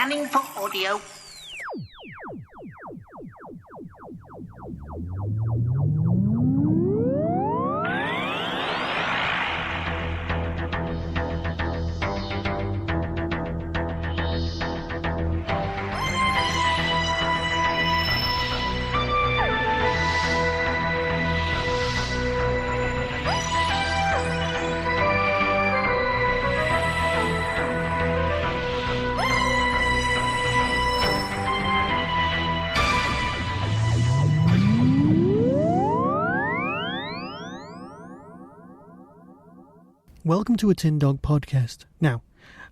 Scanning for audio. Welcome to a Tin Dog podcast. Now,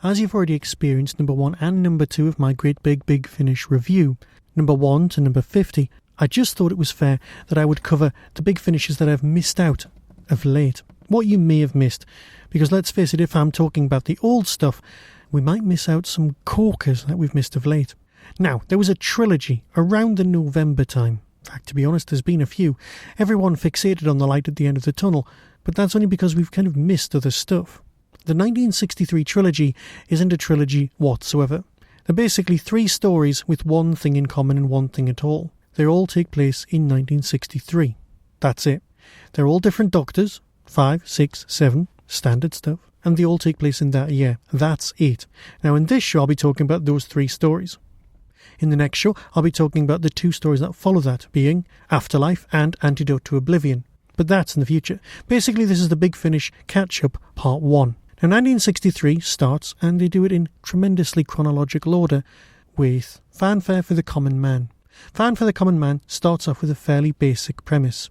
as you've already experienced number 1 and number 2 of my Great Big Finish review, number 1 to number 50, I just thought it was fair that I would cover the big finishes that I've missed out of late. What you may have missed, because let's face it, if I'm talking about the old stuff, we might miss out some corkers that we've missed of late. Now, there was a trilogy around the November time. In fact, to be honest, there's been a few. Everyone fixated on the light at the end of the tunnel, but that's only because we've kind of missed other stuff. The 1963 trilogy isn't a trilogy whatsoever. They're basically 3 stories with one thing in common and one thing at all. They all take place in 1963. That's it. They're all different doctors, 5, 6, 7, standard stuff, and they all take place in that year. That's it. Now in this show I'll be talking about those 3 stories. In the next show I'll be talking about the 2 stories that follow that, being Afterlife and Antidote to Oblivion. But that's in the future. Basically, this is the Big Finish catch-up part 1. Now, 1963 starts, and they do it in tremendously chronological order, with Fanfare for the Common Man. Fanfare for the Common Man starts off with a fairly basic premise.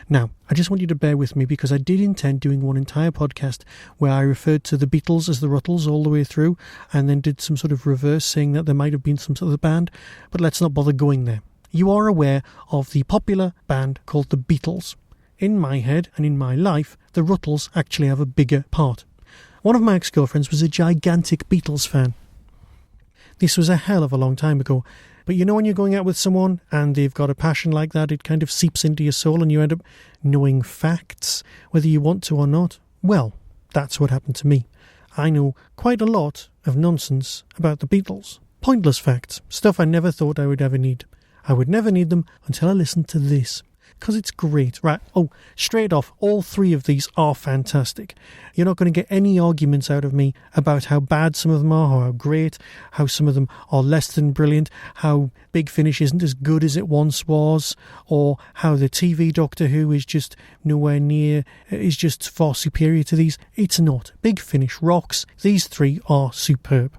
Now, I just want you to bear with me, because I did intend doing one entire podcast where I referred to the Beatles as the Ruttles all the way through, and then did some sort of reverse saying that there might have been some sort of band, but let's not bother going there. You are aware of the popular band called the Beatles. In my head and in my life, the Ruttles actually have a bigger part. One of my ex-girlfriends was a gigantic Beatles fan. This was a hell of a long time ago. But you know when you're going out with someone and they've got a passion like that, it kind of seeps into your soul and you end up knowing facts, whether you want to or not? Well, that's what happened to me. I know quite a lot of nonsense about the Beatles. Pointless facts. Stuff I never thought I would ever need. I would never need them until I listened to this. Because it's great, right? Oh, straight off, all 3 of these are fantastic. You're not going to get any arguments out of me about how bad some of them are, or how great, how some of them are less than brilliant, how Big Finish isn't as good as it once was, or how the TV Doctor Who is just nowhere near, is just far superior to these. It's not. Big Finish rocks. These 3 are superb.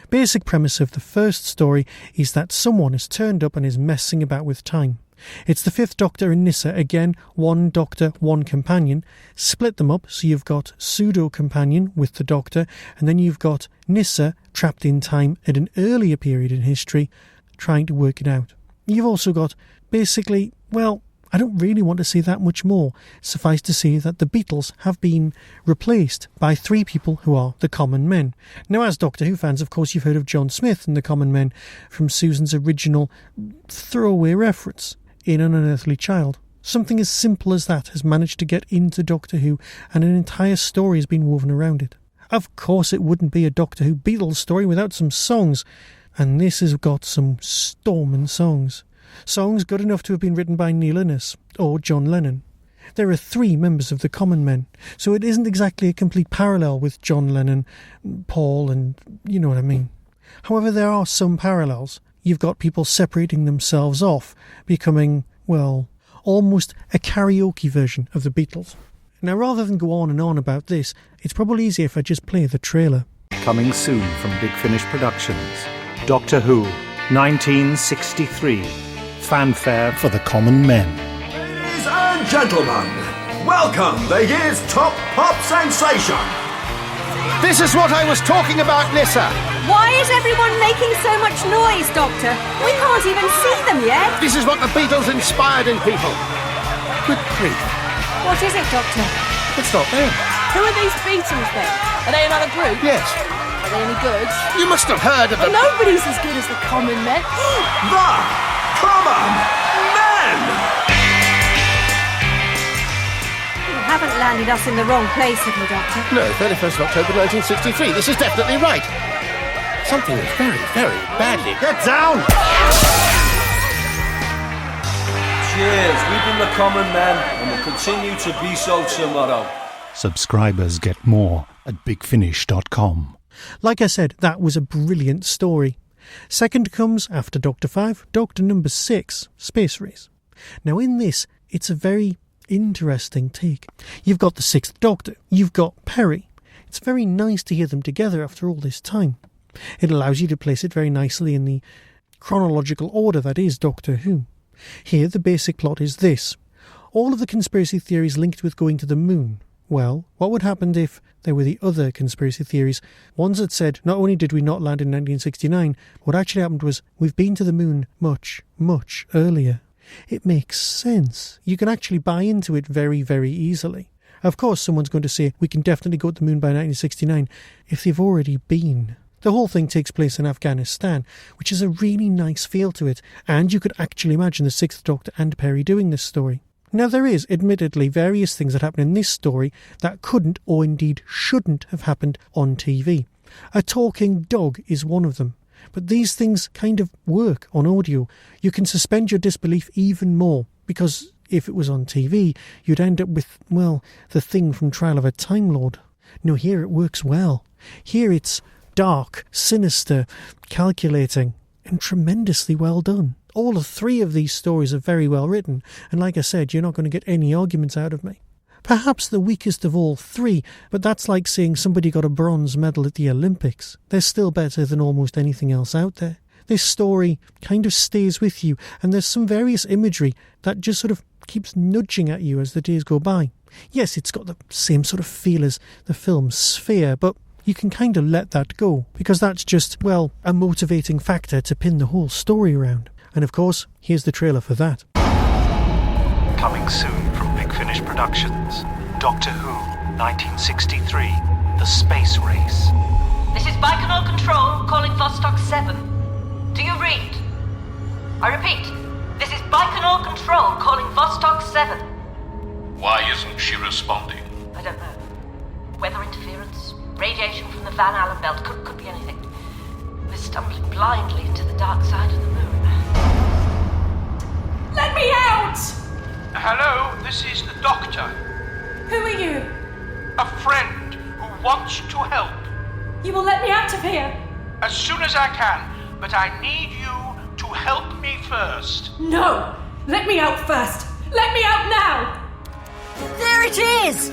Basic premise of the first story is that someone has turned up and is messing about with time. It's the 5th Doctor and Nyssa, again, 1 Doctor, 1 companion. Split them up, so you've got pseudo-companion with the Doctor, and then you've got Nyssa trapped in time at an earlier period in history, trying to work it out. You've also got, basically, well, I don't really want to say that much more. Suffice to say that the Beatles have been replaced by 3 people who are the Common Men. Now, as Doctor Who fans, of course, you've heard of John Smith and the Common Men from Susan's original throwaway reference in An Unearthly Child. Something as simple as that has managed to get into Doctor Who, and an entire story has been woven around it. Of course it wouldn't be a Doctor Who Beatles story without some songs, and this has got some storming songs. Songs good enough to have been written by Neil Innes or John Lennon. There are 3 members of the Common Men, so it isn't exactly a complete parallel with John Lennon, Paul, and you know what I mean. However, there are some parallels. You've got people separating themselves off, becoming, well, almost a karaoke version of the Beatles. Now, rather than go on and on about this, it's probably easier if I just play the trailer. Coming soon from Big Finish Productions. Doctor Who, 1963. Fanfare for the Common Men. Ladies and gentlemen, welcome the year's top pop sensation. This is what I was talking about, Nyssa. Why is everyone making so much noise, Doctor? We can't even see them yet. This is what the Beatles inspired in people. Good grief. What is it, Doctor? It's not there. Who are these Beatles then? Are they another group? Yes. Are they any good? You must have heard of them. Well, nobody's as good as the Common Men. The Common Men! You haven't landed us in the wrong place, have you, Doctor? No, 31st of October 1963. This is definitely right. Something is very, very badly. Get down! Cheers, we've been the common men, and will continue to be so tomorrow. Subscribers get more at bigfinish.com. Like I said, that was a brilliant story. Second comes, after Doctor 5, Doctor number 6, Space Race. Now in this, it's a very interesting take. You've got the 6th Doctor, you've got Perry. It's very nice to hear them together after all this time. It allows you to place it very nicely in the chronological order that is Doctor Who. Here the basic plot is this. All of the conspiracy theories linked with going to the moon. Well, what would happen if there were the other conspiracy theories? Ones that said not only did we not land in 1969, what actually happened was we've been to the moon much, much earlier. It makes sense. You can actually buy into it very, very easily. Of course, someone's going to say we can definitely go to the moon by 1969 if they've already been. The whole thing takes place in Afghanistan, which has a really nice feel to it, and you could actually imagine the 6th Doctor and Perry doing this story. Now there is, admittedly, various things that happen in this story that couldn't or indeed shouldn't have happened on TV. A talking dog is one of them. But these things kind of work on audio. You can suspend your disbelief even more, because if it was on TV, you'd end up with, well, the thing from Trial of a Time Lord. No, here it works well. Here it's dark, sinister, calculating, and tremendously well done. All 3 of these stories are very well written, and like I said, you're not going to get any arguments out of me. Perhaps the weakest of all 3, but that's like saying somebody got a bronze medal at the Olympics. They're still better than almost anything else out there. This story kind of stays with you, and there's some various imagery that just sort of keeps nudging at you as the days go by. Yes, it's got the same sort of feel as the film Sphere, but you can kind of let that go, because that's just, well, a motivating factor to pin the whole story around. And of course, here's the trailer for that. Coming soon from Big Finish Productions. Doctor Who, 1963, The Space Race. This is Baikonur Control calling Vostok 7. Do you read? I repeat, this is Baikonur Control calling Vostok 7. Why isn't she responding? I don't know. Weather interference, radiation from the Van Allen belt, could be anything. We're stumbling blindly into the dark side of the moon. Let me out! Hello, this is the Doctor. Who are you? A friend who wants to help. You will let me out of here? As soon as I can, but I need you to help me first. No! Let me out first! Let me out now! There it is!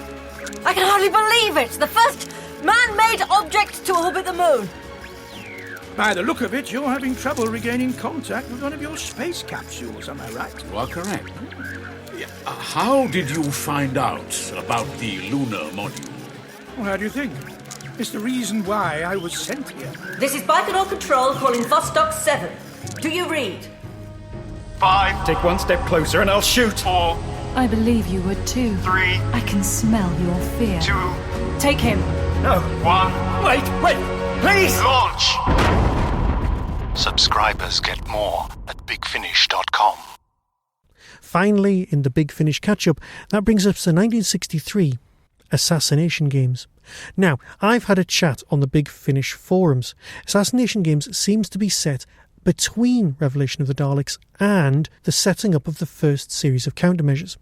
I can hardly believe it! The first man-made object to orbit the moon! By the look of it, you're having trouble regaining contact with one of your space capsules, am I right? You are correct. How did you find out about the lunar module? Well, how do you think? It's the reason why I was sent here. This is Baikonur Control calling Vostok 7. Do you read? 5. Take one step closer and I'll shoot. 4. I believe you would too. 3. I can smell your fear. 2. Take him. No. 1. Wait, please! Launch! Subscribers get more at bigfinish.com. Finally, in the Big Finish catch-up, that brings us to 1963, Assassination Games. Now, I've had a chat on the Big Finish forums. Assassination Games seems to be set between Revelation of the Daleks and the setting up of the first series of countermeasures.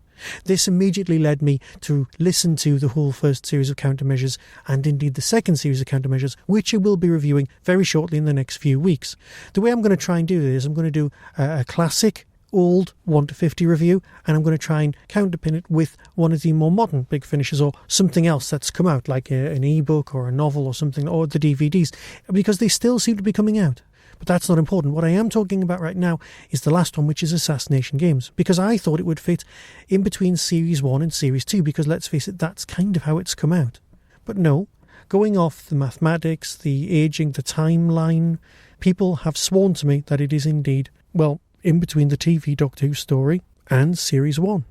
This immediately led me to listen to the whole first series of countermeasures and indeed the second series of countermeasures, which I will be reviewing very shortly in the next few weeks. The way I'm going to try and do this, I'm going to do a classic old 1 to 50 review, and I'm going to try and counterpin it with one of the more modern Big Finishes or something else that's come out, like an ebook or a novel or something, or the DVDs, because they still seem to be coming out. But that's not important. What I am talking about right now is the last one, which is Assassination Games, because I thought it would fit in between Series 1 and Series 2, because let's face it, that's kind of how it's come out. But no, going off the mathematics, the aging, the timeline, people have sworn to me that it is indeed, well, in between the TV Doctor Who story and Series 1.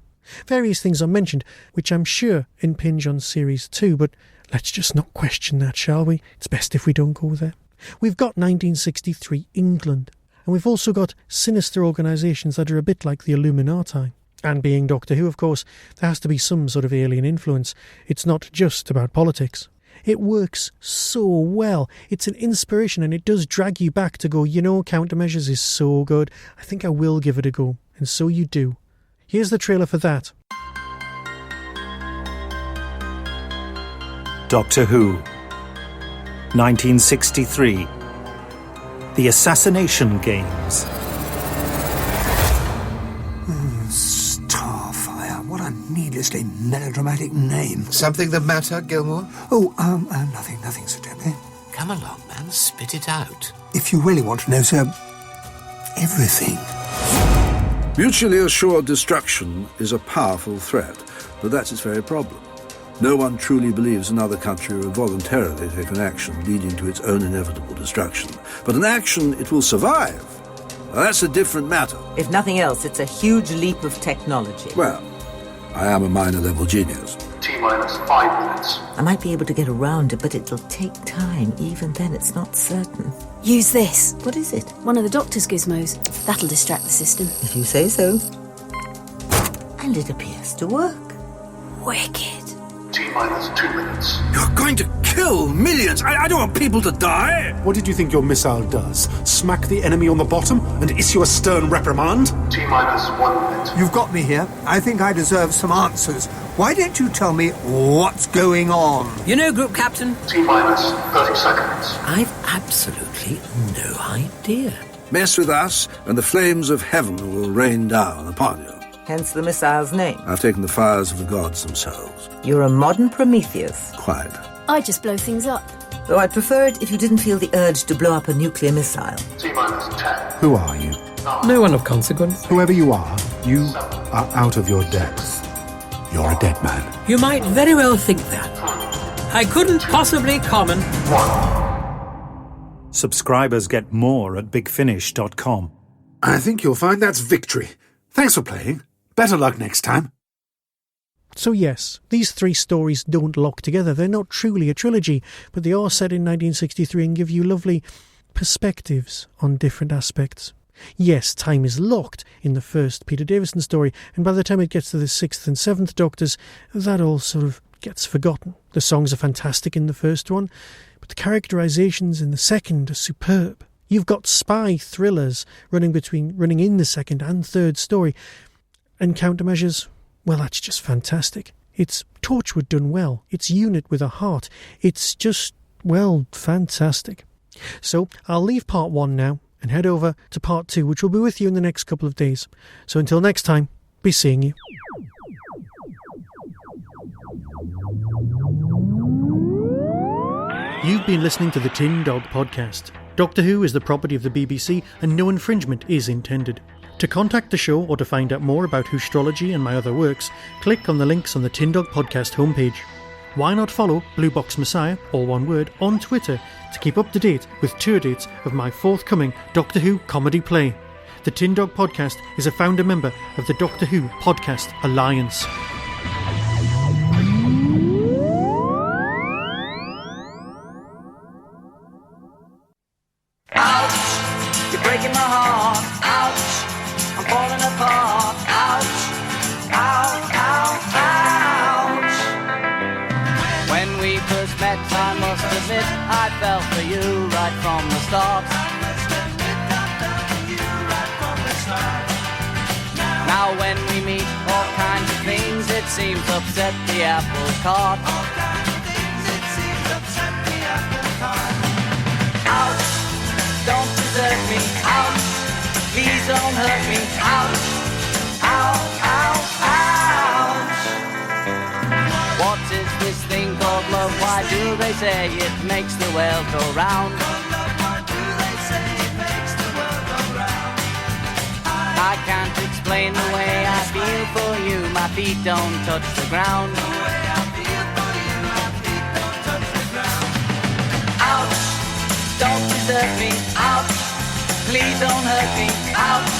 Various things are mentioned, which I'm sure impinge on Series 2, but let's just not question that, shall we? It's best if we don't go there. We've got 1963 England, and we've also got sinister organisations that are a bit like the Illuminati. And being Doctor Who, of course, there has to be some sort of alien influence. It's not just about politics. It works so well. It's an inspiration, and it does drag you back to go, Countermeasures is so good. I think I will give it a go. And so you do. Here's the trailer for that. Doctor Who, 1963. The Assassination Games. Starfire. What a needlessly melodramatic name. Something the matter, Gilmore? Oh, nothing, Sir Depley. Come along, man. Spit it out. If you really want to know, sir, everything. Mutually assured destruction is a powerful threat, but that's its very problem. No one truly believes another country will voluntarily take an action leading to its own inevitable destruction. But an action it will survive, well, that's a different matter. If nothing else, it's a huge leap of technology. Well, I am a minor-level genius. T-minus 5 minutes. I might be able to get around it, but it'll take time. Even then, it's not certain. Use this. What is it? One of the Doctor's gizmos. That'll distract the system. If you say so. And it appears to work. Wicked. T-minus 2 minutes. You're going to kill millions! I don't want people to die! What did you think your missile does? Smack the enemy on the bottom and issue a stern reprimand? T-minus 1 minute. You've got me here. I think I deserve some answers. Why don't you tell me what's going on? Group Captain. T-minus 30 seconds. I've absolutely no idea. Mess with us, and the flames of heaven will rain down upon you. Hence the missile's name. I've taken the fires of the gods themselves. You're a modern Prometheus. Quite. I just blow things up. Though I'd prefer it if you didn't feel the urge to blow up a nuclear missile. T-minus 10. Who are you? No one of consequence. Whoever you are out of your depth. You're a dead man. You might very well think that. I couldn't possibly comment. Subscribers get more at bigfinish.com. I think you'll find that's victory. Thanks for playing. Better luck next time. So yes, these three stories don't lock together. They're not truly a trilogy, but they are set in 1963 and give you lovely perspectives on different aspects. Yes, time is locked in the first Peter Davison story, and by the time it gets to the 6th and 7th Doctors, that all sort of gets forgotten. The songs are fantastic in the first one, but the characterizations in the second are superb. You've got spy thrillers running in the second and third story, and Countermeasures, well, that's just fantastic. It's Torchwood done well. It's Unit with a heart. It's just, well, fantastic. So I'll leave part 1 now and head over to part 2, which will be with you in the next couple of days. So until next time, be seeing you. You've been listening to the Tin Dog Podcast. Doctor Who is the property of the BBC and no infringement is intended. To contact the show or to find out more about Whostrology and my other works, click on the links on the Tin Dog Podcast homepage. Why not follow Blue Box Messiah, all one word, on Twitter to keep up to date with tour dates of my forthcoming Doctor Who comedy play. The Tin Dog Podcast is a founder member of the Doctor Who Podcast Alliance. Ouch, you're breaking my heart. Ouch, I'm falling apart. Ouch, ow, ow, ouch. When we first met, I must admit, I fell for you right from the start. Now when we meet, all kinds of things, it seems upset the apple cart. Ouch, don't desert me. Ouch, please don't hurt me. Ouch, ow, ow, ouch. What is this thing called love? Why do they say it makes the world go round? I can't explain the way I feel for you. My feet don't touch the ground. Ouch, don't desert me. Ouch, please don't hurt me. Ouch,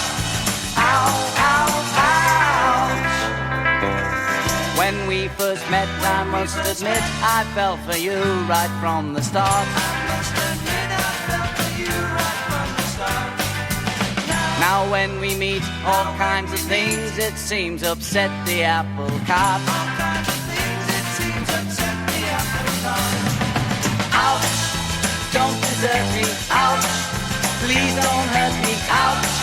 ow, ow, ouch. When we first met, I must admit, I fell for you right from the start. Now when we meet, all kinds of things, it seems upset the apple cart. desert me. Ouch, please don't hurt me. Ouch,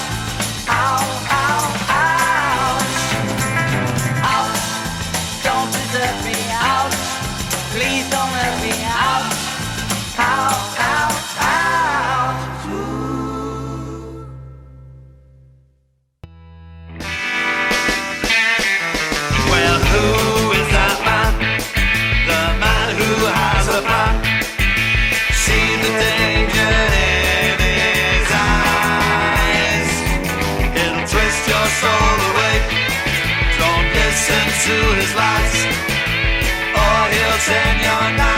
ow, ow, ouch. Ouch, don't desert me. Ouch, please don't hurt me. Ouch, ow, ow, ouch. Well, who is that man? The man who has a plan. See the danger in his eyes. It'll twist your soul away. Don't listen to his lies, or he'll turn your night.